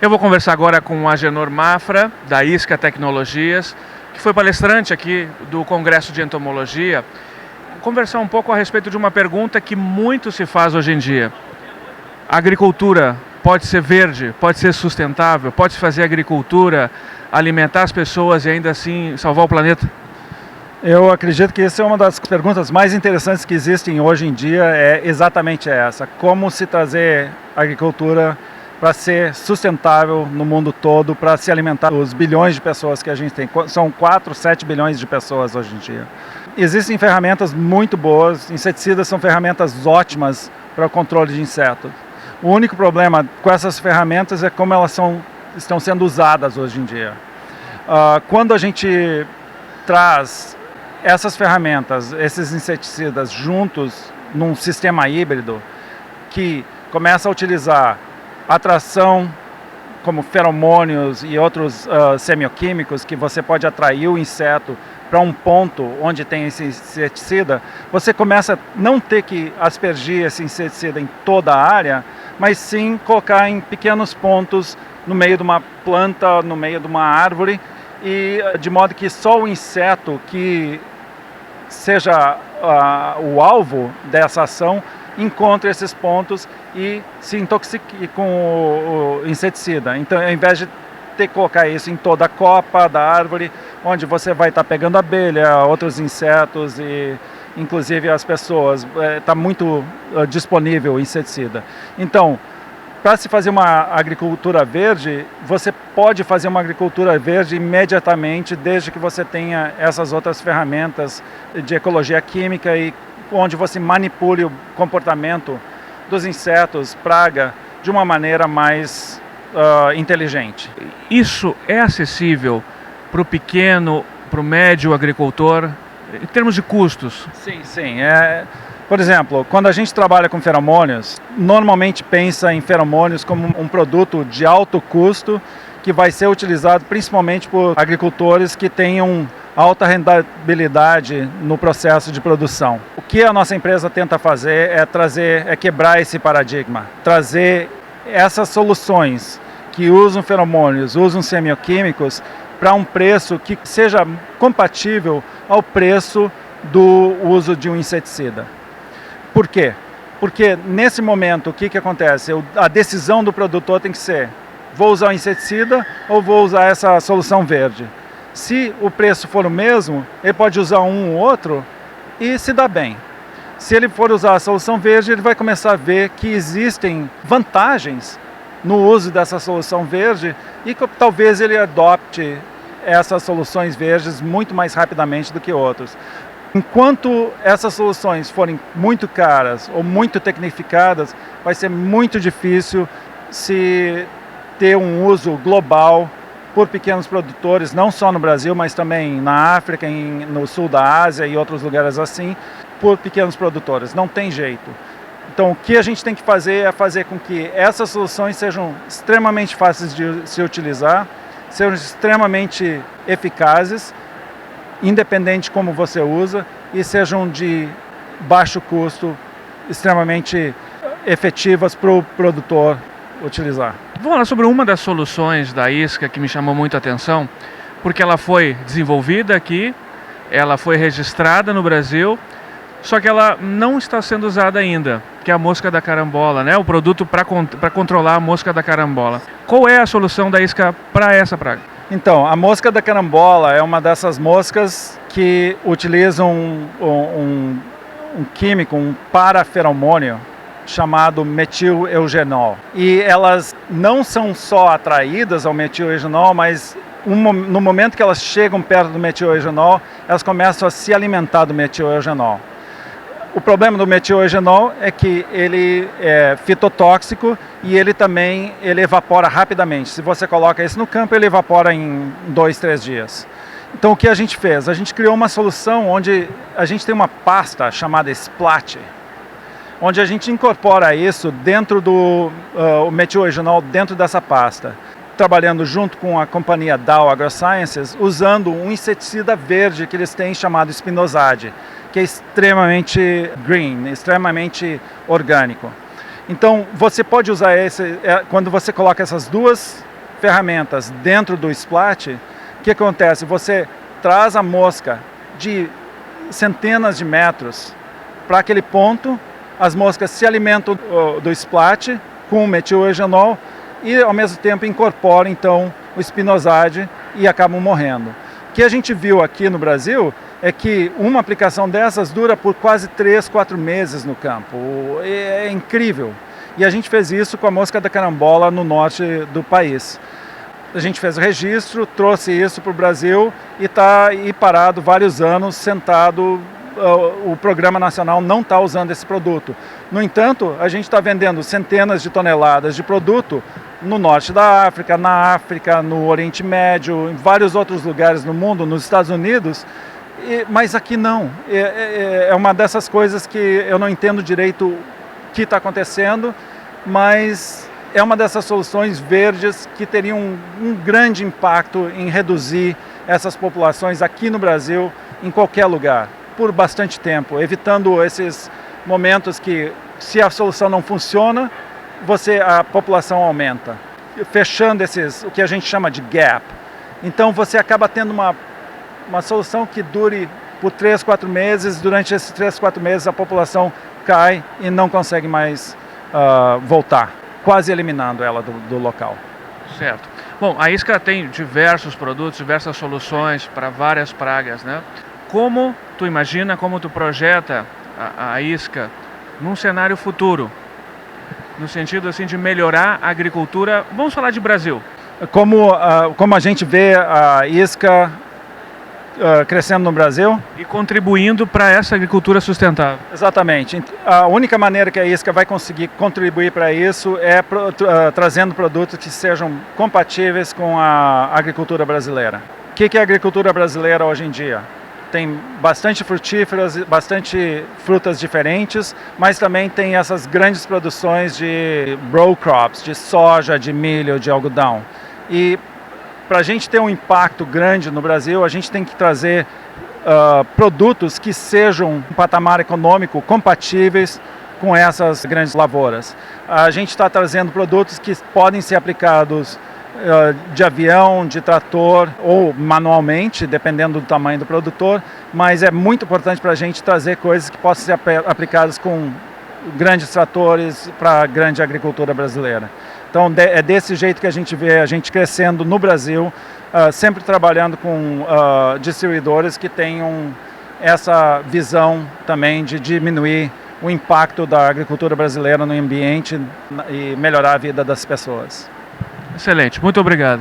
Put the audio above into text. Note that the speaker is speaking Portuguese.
Eu vou conversar agora com o Agenor Mafra, da Isca Tecnologias, que foi palestrante aqui do Congresso de Entomologia, conversar um pouco a respeito de uma pergunta que muito se faz hoje em dia. A agricultura pode ser verde, pode ser sustentável, pode fazer agricultura, alimentar as pessoas e ainda assim salvar o planeta? Eu acredito que essa é uma das perguntas mais interessantes que existem hoje em dia, é exatamente essa. Como se trazer agricultura para ser sustentável no mundo todo, para se alimentar os bilhões de pessoas que a gente tem. São 4, 7 bilhões de pessoas hoje em dia. Existem ferramentas muito boas, inseticidas são ferramentas ótimas para o controle de insetos. O único problema com essas ferramentas é como elas estão sendo usadas hoje em dia. Quando a gente traz essas ferramentas, esses inseticidas juntos num sistema híbrido que começa a utilizar atração como feromônios e outros semioquímicos que você pode atrair o inseto para um ponto onde tem esse inseticida, você começa a não ter que aspergir esse inseticida em toda a área, mas sim colocar em pequenos pontos no meio de uma planta, no meio de uma árvore, e de modo que só o inseto que seja o alvo dessa ação encontre esses pontos e se intoxique com o inseticida. Então, ao invés de ter que colocar isso em toda a copa da árvore, onde você vai estar pegando abelha, outros insetos e inclusive as pessoas, está muito disponível o inseticida. Então, para se fazer uma agricultura verde, você pode fazer uma agricultura verde imediatamente, desde que você tenha essas outras ferramentas de ecologia química e onde você manipule o comportamento dos insetos, praga, de uma maneira mais inteligente. Isso é acessível para o pequeno, para o médio agricultor, em termos de custos? Sim, sim. Por exemplo, quando a gente trabalha com feromônios, normalmente pensa em feromônios como um produto de alto custo que vai ser utilizado principalmente por agricultores que tenham alta rentabilidade no processo de produção. O que a nossa empresa tenta fazer é quebrar esse paradigma, trazer essas soluções que usam feromônios, usam semioquímicos para um preço que seja compatível ao preço do uso de um inseticida. Por quê? Porque nesse momento o que acontece? A decisão do produtor tem que ser: vou usar o inseticida ou vou usar essa solução verde? Se o preço for o mesmo, ele pode usar um ou outro e se dá bem. Se ele for usar a solução verde, ele vai começar a ver que existem vantagens no uso dessa solução verde e que talvez ele adopte essas soluções verdes muito mais rapidamente do que outros. Enquanto essas soluções forem muito caras ou muito tecnificadas, vai ser muito difícil se ter um uso global por pequenos produtores, não só no Brasil, mas também na África, no sul da Ásia e outros lugares assim, por pequenos produtores. Não tem jeito. Então, o que a gente tem que fazer é fazer com que essas soluções sejam extremamente fáceis de se utilizar, sejam extremamente eficazes, independente de como você usa, e sejam de baixo custo, extremamente efetivas para o produtor utilizar. Vou falar sobre uma das soluções da Isca que me chamou muito a atenção, porque ela foi desenvolvida aqui, ela foi registrada no Brasil, só que ela não está sendo usada ainda, que é a mosca da carambola, né? O produto para controlar a mosca da carambola. Qual é a solução da Isca para essa praga? Então, a mosca da carambola é uma dessas moscas que utilizam um químico, um paraferomônio, chamado metileugenol. E elas não são só atraídas ao metileugenol, mas no momento que elas chegam perto do metileugenol, elas começam a se alimentar do metileugenol. O problema do metileugenol é que ele é fitotóxico e ele também evapora rapidamente. Se você coloca isso no campo, ele evapora em 2, 3 dias. Então o que a gente fez? A gente criou uma solução onde a gente tem uma pasta chamada Splat, onde a gente incorpora isso dentro do metileugenol dentro dessa pasta, trabalhando junto com a companhia Dow AgroSciences, usando um inseticida verde que eles têm chamado Spinosad, que é extremamente green, extremamente orgânico. Então, você pode usar quando você coloca essas duas ferramentas dentro do splat, o que acontece? Você traz a mosca de centenas de metros para aquele ponto, as moscas se alimentam do splat com o metileugenol e ao mesmo tempo incorporam então o spinosad e acabam morrendo. O que a gente viu aqui no Brasil é que uma aplicação dessas dura por quase 3, 4 meses no campo. É incrível. E a gente fez isso com a mosca da carambola no norte do país. A gente fez o registro, trouxe isso para o Brasil e está aí parado vários anos, sentado. O Programa Nacional não está usando esse produto. No entanto, a gente está vendendo centenas de toneladas de produto no norte da África, na África, no Oriente Médio, em vários outros lugares no mundo, nos Estados Unidos, mas aqui não. É uma dessas coisas que eu não entendo direito o que está acontecendo, mas é uma dessas soluções verdes que teriam um grande impacto em reduzir essas populações aqui no Brasil, em qualquer lugar, por bastante tempo, evitando esses momentos que, se a solução não funciona, a população aumenta, fechando o que a gente chama de gap. Então você acaba tendo uma solução que dure por 3, 4 meses, durante esses 3, 4 meses a população cai e não consegue mais voltar, quase eliminando ela do local. Certo. Bom, a isca tem diversos produtos, diversas soluções para várias pragas, né? Como tu imagina, como tu projeta a isca num cenário futuro, no sentido assim de melhorar a agricultura, vamos falar de Brasil. Como a gente vê a isca crescendo no Brasil. E contribuindo para essa agricultura sustentável. Exatamente. A única maneira que a isca vai conseguir contribuir para isso é trazendo produtos que sejam compatíveis com a agricultura brasileira. O que é a agricultura brasileira hoje em dia? Tem bastante frutíferas, bastante frutas diferentes, mas também tem essas grandes produções de row crops, de soja, de milho, de algodão. E para a gente ter um impacto grande no Brasil, a gente tem que trazer produtos que sejam um patamar econômico compatíveis com essas grandes lavouras. A gente está trazendo produtos que podem ser aplicados de avião, de trator ou manualmente, dependendo do tamanho do produtor, mas é muito importante para a gente trazer coisas que possam ser aplicadas com grandes tratores para a grande agricultura brasileira. Então é desse jeito que a gente vê a gente crescendo no Brasil, sempre trabalhando com distribuidores que tenham essa visão também de diminuir o impacto da agricultura brasileira no ambiente e melhorar a vida das pessoas. Excelente, muito obrigado.